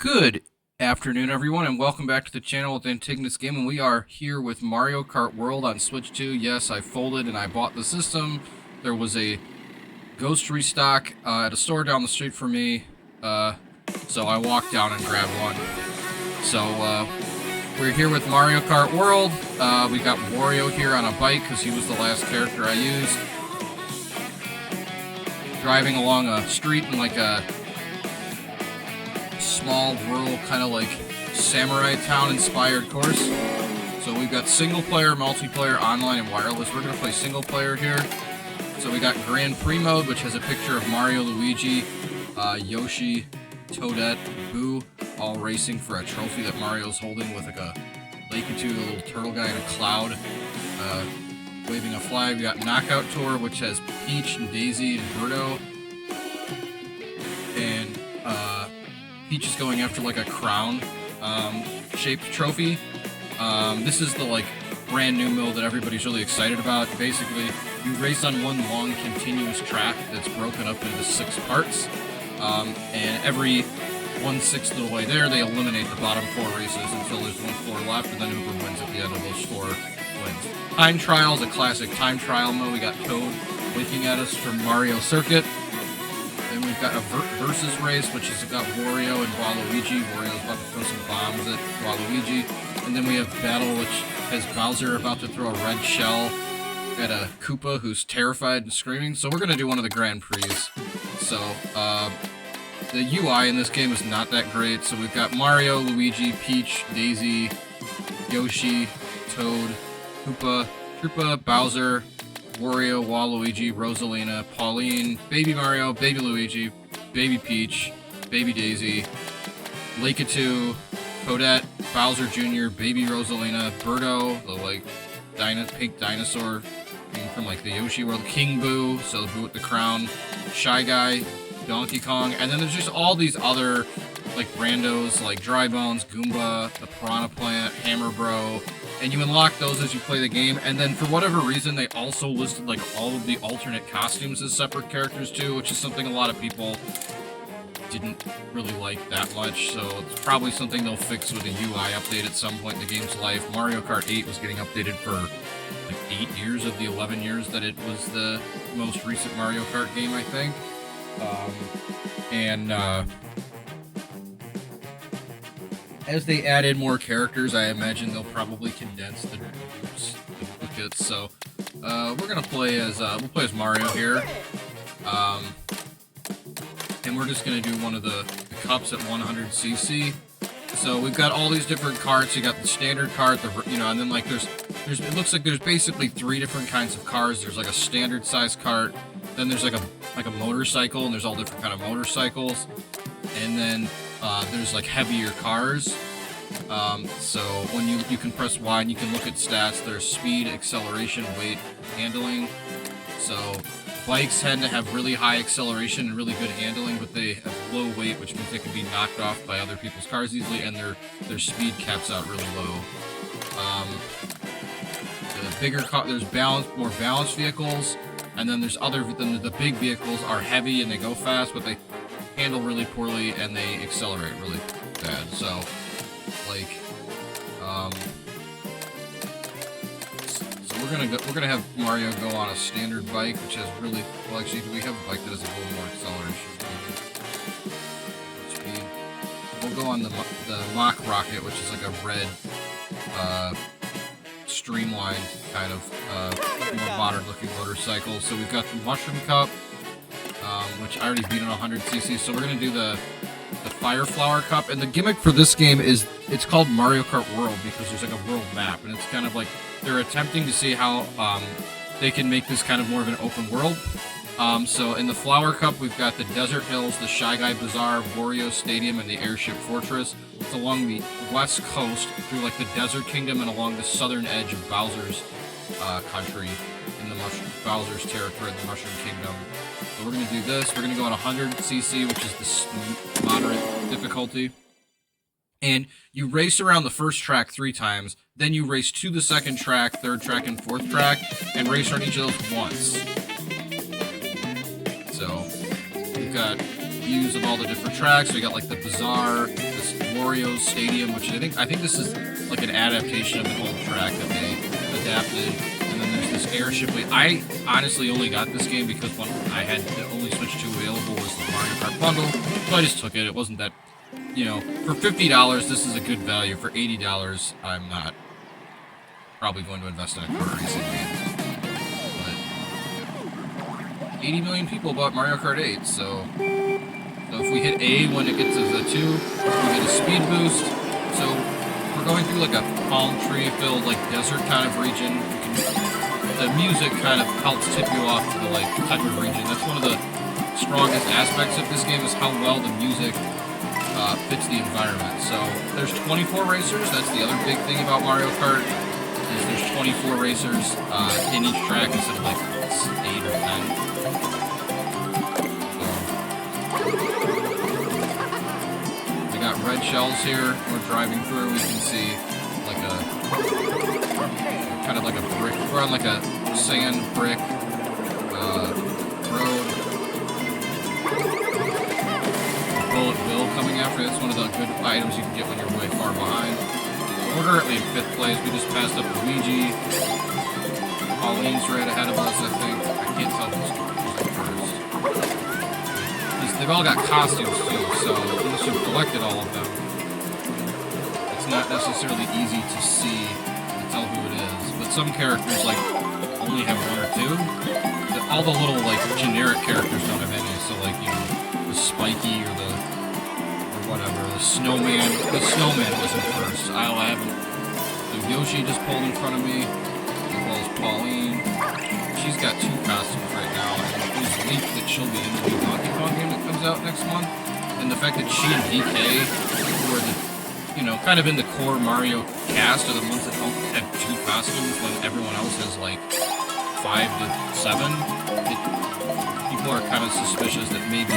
Good afternoon, everyone, and welcome back to the channel with Antigonus Gaming. We are here with Mario Kart World on Switch 2. Yes, I folded and I bought the system. There was a ghost restock at a store down the street from me, so I walked down and grabbed one. So, we're here with Mario Kart World. We got Wario here on a bike because he was the last character I used. Driving along a street in like a small, rural, kind of like samurai town inspired course. So we've got single player, multiplayer, online, and wireless. We're going to play single player here. So we got Grand Prix mode, which has a picture of Mario, Luigi, Yoshi, Toadette, Boo, all racing for a trophy that Mario's holding with like a Lakitu, the little turtle guy in a cloud, waving a flag. We got Knockout Tour, which has Peach and Daisy and Birdo. And Peach is going after like a crown shaped trophy. This is the like brand new mode that everybody's really excited about. Basically, you race on one long continuous track that's broken up into 6 parts, and every 1/6 of the way there, they eliminate the bottom 4 races until there's 1 floor left, and then whoever wins at the end of those 4 wins. Time Trial is a classic time trial mode. We got Toad winking at us from Mario Circuit. Then we've got a versus race, which has got Wario and Waluigi. Wario's about to throw some bombs at Waluigi. And then we have Battle, which has Bowser about to throw a red shell at a Koopa who's terrified and screaming. So we're going to do one of the Grand Prix. So, the UI in this game is not that great. So we've got Mario, Luigi, Peach, Daisy, Yoshi, Toad, Koopa, Koopa, Bowser, Wario, Waluigi, Rosalina, Pauline, Baby Mario, Baby Luigi, Baby Peach, Baby Daisy, Lakitu, Toadette, Bowser Jr., Baby Rosalina, Birdo, the like pink dinosaur from like the Yoshi world, King Boo, so Boo with the crown, Shy Guy, Donkey Kong, and then there's just all these other like randos like Dry Bones, Goomba, the Piranha Plant, Hammer Bro. And you unlock those as you play the game, and then for whatever reason, they also listed like all of the alternate costumes as separate characters too, which is something a lot of people didn't really like that much, so it's probably something they'll fix with a UI update at some point in the game's life. Mario Kart 8 was getting updated for like 8 years of the 11 years that it was the most recent Mario Kart game, I think. As they add in more characters, I imagine they'll probably condense the duplicates. So we're gonna play as we'll play as Mario here, and we're just gonna do one of the cups at 100cc. So we've got all these different carts. You got the standard cart, and then like there's it looks like there's basically 3 different kinds of cars. There's like a standard size cart, then there's like a motorcycle, and there's all different kind of motorcycles, and then there's like heavier cars. So when you can press Y and you can look at stats, there's speed, acceleration, weight, handling. So bikes tend to have really high acceleration and really good handling, but they have low weight, which means they can be knocked off by other people's cars easily, and their speed caps out really low. The bigger there's more balanced vehicles, and then there's the big vehicles are heavy and they go fast, but they handle really poorly and they accelerate really bad. So like so we're gonna have Mario go on a standard bike, which has really actually we have a bike that has a little more acceleration speed. We'll go on the Mach Rocket, which is like a red streamlined kind of more modern looking motorcycle. So we've got the Mushroom Cup, which I already beat on 100cc, so we're going to do the Fire Flower Cup, and the gimmick for this game is, it's called Mario Kart World because there's like a world map, and it's kind of like, they're attempting to see how they can make this kind of more of an open world. So in the Flower Cup, we've got the Desert Hills, the Shy Guy Bazaar, Wario Stadium, and the Airship Fortress. It's along the west coast, through like the Desert Kingdom, and along the southern edge of Bowser's country, in the Bowser's territory in the Mushroom Kingdom. So we're going to do this. We're going to go on 100cc, which is the moderate difficulty. And you race around the first track 3 times, then you race to the second track, third track, and fourth track, and race around each of those once. So we've got views of all the different tracks. We got like the Bazaar, this Wario Stadium, which I think this is like an adaptation of an old track that they adapted. And then there's this airship. I honestly only got this game because when I had the only Switch 2 available was the Mario Kart bundle, so I just took it. It wasn't that, you know, for $50, this is a good value. For $80, I'm not probably going to invest in a car racing game. 80 million people bought Mario Kart 8, so if we hit A when it gets to the 2, we get a speed boost. So we're going through like a palm tree filled like desert kind of region. The music kind of helps tip you off to the like type of region. That's one of the strongest aspects of this game, is how well the music fits the environment. So there's 24 racers. That's the other big thing about Mario Kart, is there's 24 racers in each track instead of like 8 or 10. Red shells here we're driving through. We can see like a kind of like a brick. We're on like a sand brick road. Bullet Bill coming after. That's one of the good items you can get when you're way far behind. We're currently in 5th place. We just passed up Luigi. Pauline's right ahead of us, I think. I can't tell who's first. They've all got costumes too, so unless you've collected all of them, it's not necessarily easy to see to tell who it is. But some characters like only have 1 or 2. All the little like generic characters don't have any. So like, you know, the Spiky or whatever, the Snowman. The Snowman was in first. I haven't. So Yoshi just pulled in front of me, as well as Pauline. She's got 2 costumes right now, and there's leak that she'll be in the new Donkey Kong game that comes out next month. And the fact that she and DK, who are the, you know, kind of in the core Mario cast, are the ones that don't have 2 costumes when everyone else has like 5 to 7. People are kind of suspicious that maybe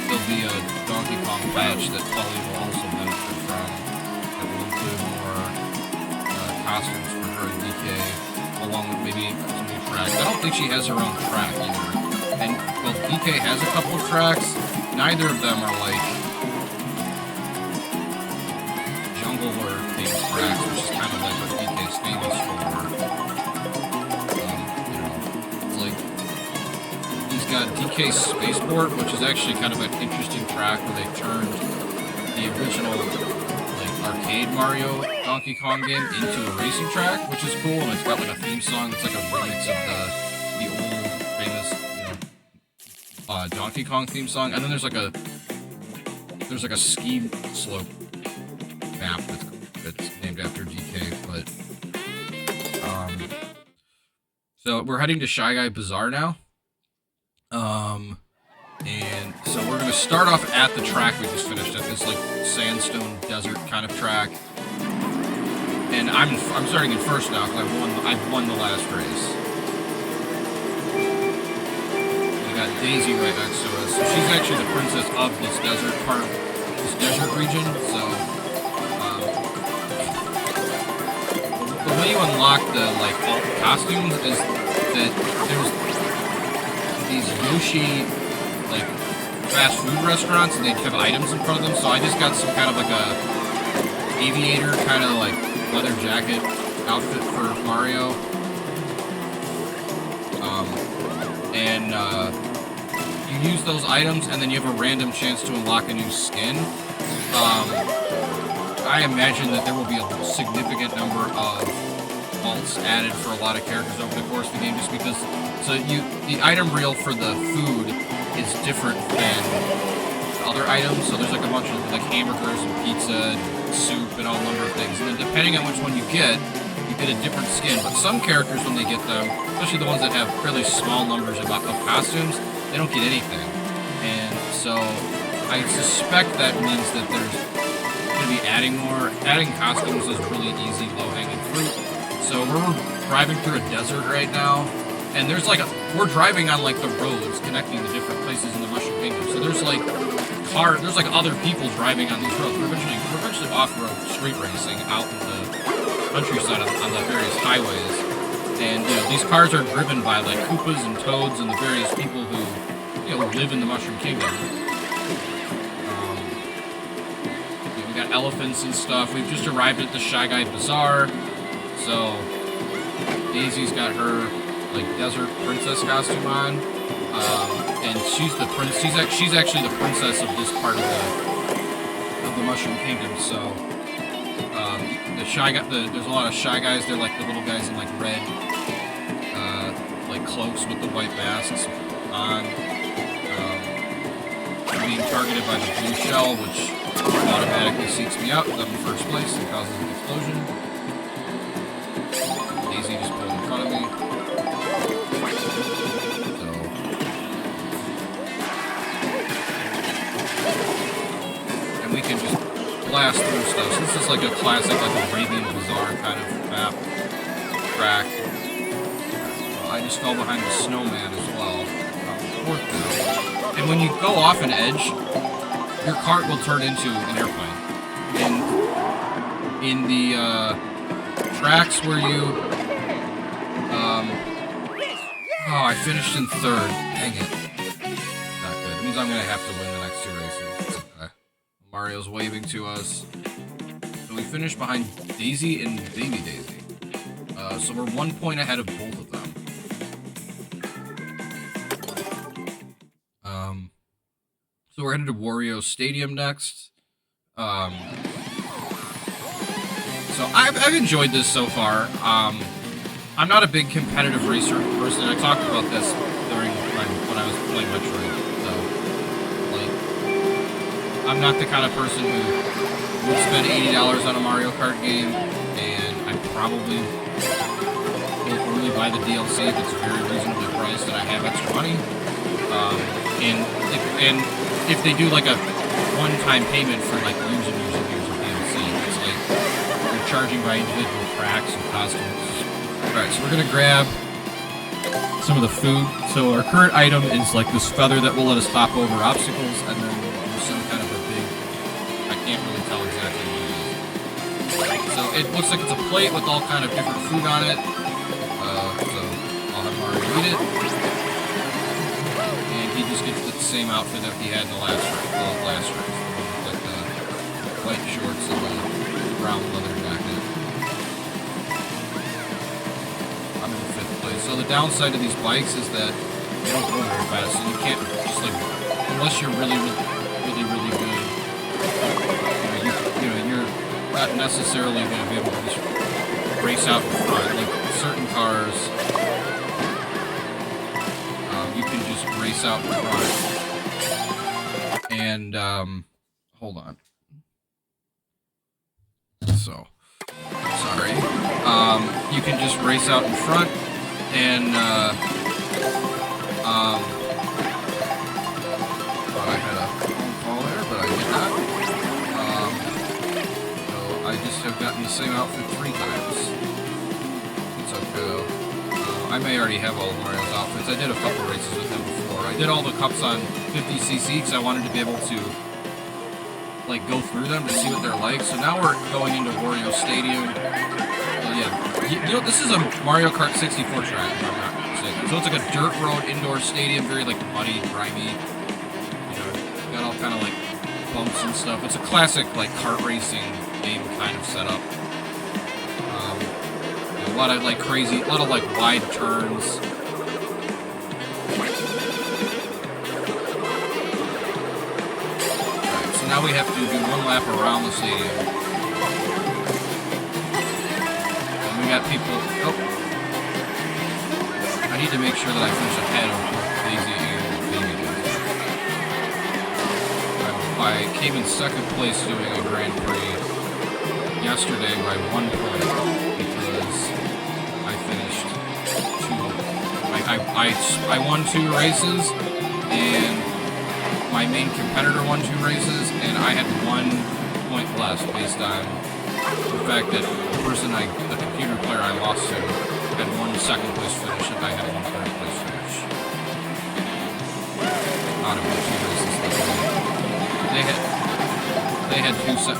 there'll be a Donkey Kong patch that Pauline will also benefit from, that will include more costumes for her and DK, along with maybe some new tracks. I don't think she has her own track either. And, well, DK has a couple of tracks. Neither of them are like jungle or themed tracks, which is kind of like what DK's famous for. You know, it's like he's got DK Spaceport, which is actually kind of an interesting track where they turned the original like arcade Mario Donkey Kong game into a racing track, which is cool, and it's got like a theme song. It's like a remix of the old famous, you know, Donkey Kong theme song. And then there's like a ski slope map that's named after DK. But so we're heading to Shy Guy Bazaar now. And so we're gonna start off at the track we just finished at, this like sandstone desert kind of track. And I'm starting in first now because I've won the last race. We got Daisy right next to us. So she's actually the princess of this desert part, this desert region. So the way you unlock the like alt costumes is that there's these Yoshi like fast food restaurants, and they have items in front of them. So I just got some kind of like a aviator kind of like leather jacket outfit for Mario. And you use those items, and then you have a random chance to unlock a new skin. I imagine that there will be a significant number of alts added for a lot of characters over the course of the game, just because the item reel for the food is different than other items. So there's like a bunch of like hamburgers and pizza and soup and all number of things, and then depending on which one you get a different skin. But some characters, when they get them, especially the ones that have fairly small numbers of costumes, they don't get anything. And so I suspect that means that there's going to be adding costumes is really easy, low-hanging fruit. So we're driving through a desert right now, and there's like we're driving on like the roads connecting the different places in the Mushroom Kingdom. So there's like there's like other people driving on these roads. We're eventually off-road street racing out in the countryside on the various highways, and you know these cars are driven by like Koopas and Toads and the various people who live in the Mushroom Kingdom. got elephants and stuff. We've just arrived at the Shy Guy Bazaar. So Daisy's got her like desert princess costume on, and she's the prince. She's actually the princess of this part of the Mushroom Kingdom. So the Shy Guy, there's a lot of Shy Guys. They're like the little guys in like red, like cloaks with the white masks on. Being targeted by the blue shell, which automatically seeks me out because I'm in first place and causes an explosion. Daisy just pulled in front of me. So. And we can just blast through stuff. So this is like a classic, like Arabian Bazaar kind of map track. I just fell behind the snowman as well. Fourth now. And when you go off an edge, your cart will turn into an airplane. And in the tracks where you, oh, I finished in third. Dang it. Not good. It means I'm gonna have to win the next two races. It's okay. Mario's waving to us. So we finished behind Daisy and Baby Daisy. So we're 1 point ahead of both of them. So we're headed to Wario Stadium next. So I've enjoyed this so far. I'm not a big competitive racer person. I talked about this during when I was playing Metroid. So, like, I'm not the kind of person who would spend $80 on a Mario Kart game, and I probably will only buy the DLC if it's very reasonably priced and I have extra money. And if they do like a one-time payment for like years and years and years of DLC, it's like you're charging by individual tracks and costumes. Alright, so we're gonna grab some of the food. So our current item is like this feather that will let us hop over obstacles, and then some kind of a big, I can't really tell exactly what it is. So it looks like it's a plate with all kind of different food on it. So I'll have Mario eat it. He just gets the same outfit that he had in the last race, like the white shorts and the brown leather jacket. I'm in 5th place. So the downside of these bikes is that they don't go very fast, so you can't just like, unless you're really good. You're not necessarily going to be able to just race out in front. Like certain cars. You can just race out in front. And, hold on. So, sorry. You can just race out in front, and, thought I had a phone call there, but I did not. So, I just have gotten the same outfit 3 times. It's okay, though. I may already have all of Mario's outfits. I did a couple races with him before. I did all the cups on 50cc because I wanted to be able to like go through them to see what they're like. So now we're going into Wario Stadium. Yeah, this is a Mario Kart 64 track, if I'm not mistaken. So it's like a dirt road indoor stadium, very like muddy, grimy. Got all kind of like bumps and stuff. It's a classic like kart racing game kind of setup. A lot of like crazy, a lot of like wide turns. Alright, so now we have to do 1 lap around the stadium. And we got people. Oh, I need to make sure that I finish ahead of Daisy and Baby Daisy. I came in 2nd place doing a Grand Prix yesterday by 1 point. I won 2 races, and my main competitor won 2 races, and I had 1 point less based on the fact that the computer player I lost to had 1 2nd place finish, and I had 1 3rd place finish. Out of the 2 races that they had 2 set.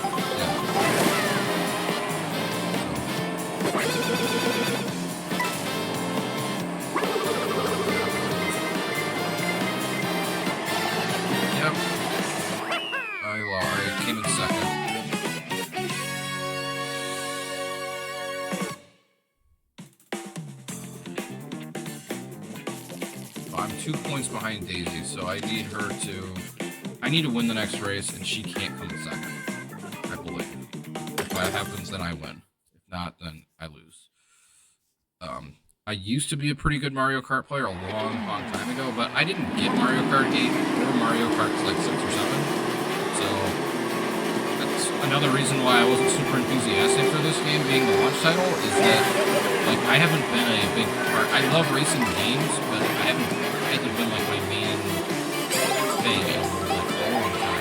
I came in 2nd. points behind Daisy, so I need her to... I need to win the next race, and she can't come second. I believe. If that happens, then I win. If not, then I lose. I used to be a pretty good Mario Kart player a long time ago, but I didn't get Mario Kart 8 or Mario Kart like 6 or 7. So that's another reason why I wasn't super enthusiastic for this game being the launch title, is that like I haven't been a big part. I love racing games, but it hasn't been like my main thing in like a long time.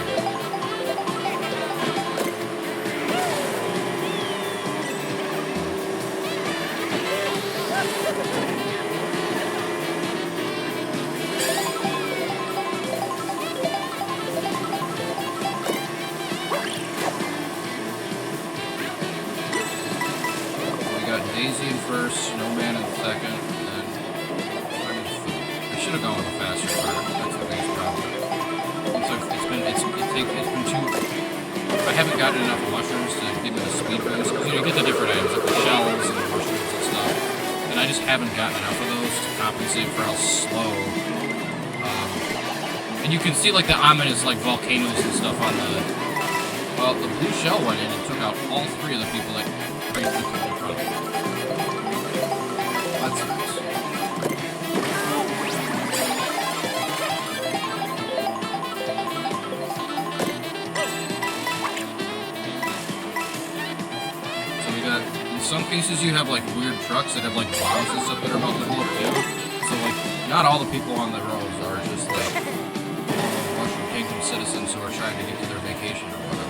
Daisy in first, Snowman in second, and then I'm in third. I should have gone with a faster car. That's the biggest problem. It's been too. I haven't gotten enough mushrooms to give me the speed boost. Because you get the different items like the shells and the mushrooms and stuff, and I just haven't gotten enough of those to compensate for how slow. And you can see like the ominous like volcanoes and stuff on the. Well, the blue shell went in and took out all 3 of the people that raced in front of me. That's nice. So we got, in some cases you have like weird trucks that have like bombs and stuff that are about to blow up too. So like, not all the people on the roads are just like Mushroom Kingdom citizens who are trying to get to their vacation or whatever.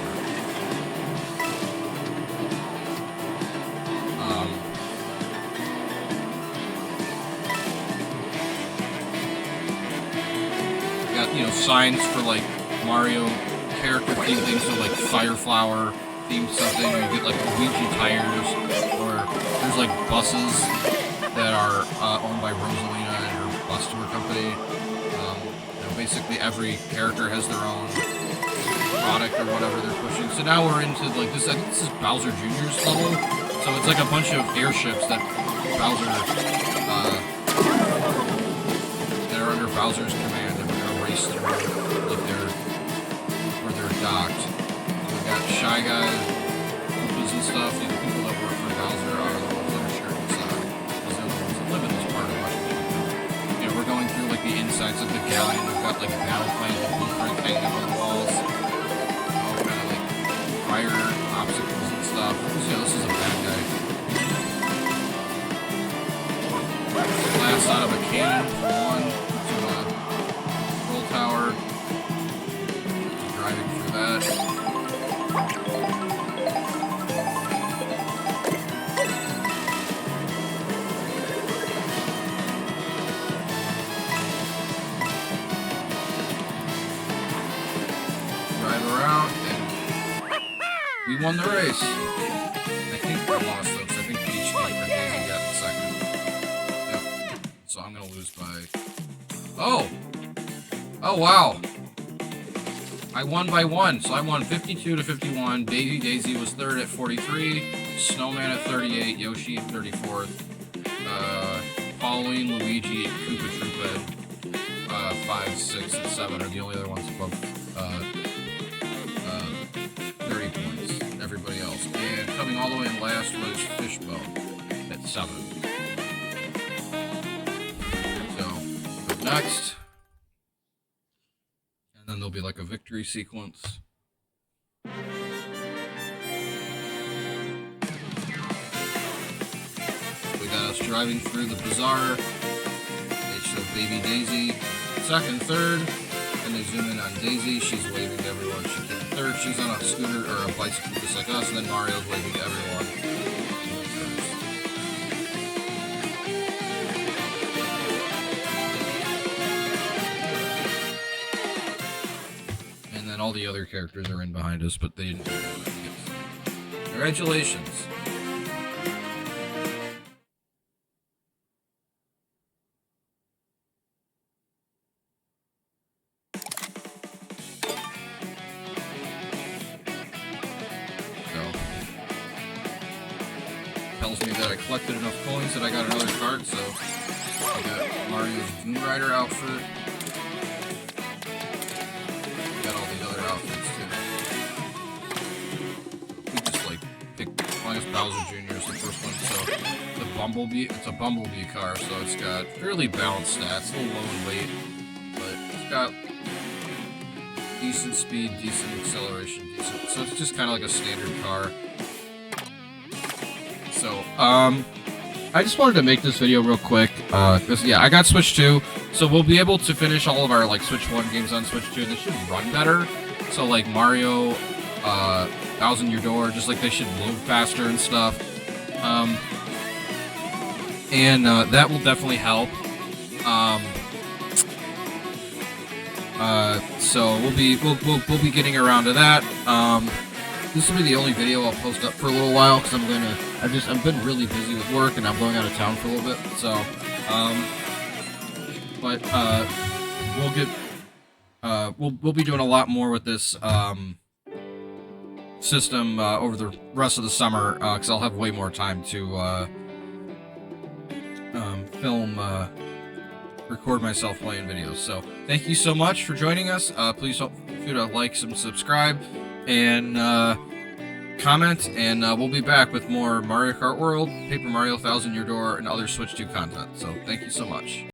You know, signs for like Mario character themed things, so like Fire Flower themed something, or you get like Luigi tires, or there's like buses that are owned by Rosalina and her bus tour company. You know, basically every character has their own product or whatever they're pushing. So now we're into like this. I think this is Bowser Jr.'s level. So it's like a bunch of airships that Bowser that are under Bowser's command. Through like where they're docked. We've got Shy Guys, Koopas and stuff. The people that work for Bowser are the ones that are sharing inside. Because they're the ones that live in this part of Mushroom Kingdom. You know, we're going through like the insides of the galleon. We've got like battle planes and blueprints hanging up on the walls. All kind of like fire obstacles and stuff. So this is a bad guy. Blast out of a cannon for one. Tower. Driving through that. Drive around and we won the race. I think we lost those. I think Peach and Daisy got the second. Yep. So I'm gonna lose by. Oh! Oh, wow. I won by 1. So I won 52 to 51. Daisy was third at 43. Snowman at 38. Yoshi at 34th. Pauline, Luigi, and Koopa Troopa 5, 6, and 7 are the only other ones above 30 points. Everybody else. And coming all the way in last was Fishbone at 7. So, next. Then there'll be like a victory sequence. We got us driving through the bazaar. They show baby Daisy second, third, and they zoom in on Daisy. She's waving to everyone. She came third. She's on a scooter or a bicycle just like us, and then Mario's waving to everyone. And all the other characters are in behind us, but they didn't do that. Congratulations. So, tells me that I collected enough coins that I got another card, so I got Mario's Doom Rider outfit. Bowser Jr. is the first one. So the Bumblebee, it's a Bumblebee car, so it's got fairly balanced stats, a little low in weight, but it's got decent speed, decent acceleration, decent. So it's just kind of like a standard car. So I just wanted to make this video real quick, because yeah, I got Switch 2, so we'll be able to finish all of our like Switch 1 games on Switch 2. They should run better. So like Mario, Thousand Year Door, just like they should load faster and stuff. And that will definitely help. So we'll be getting around to that. This will be the only video I'll post up for a little while because I've been really busy with work and I'm going out of town for a little bit. So, we'll be doing a lot more with this system over the rest of the summer because I'll have way more time to record myself playing videos. So thank you so much for joining us. Please don't forget to like and subscribe and comment, and we'll be back with more Mario Kart World, Paper Mario, Thousand Year Door, and other Switch 2 content. So thank you so much.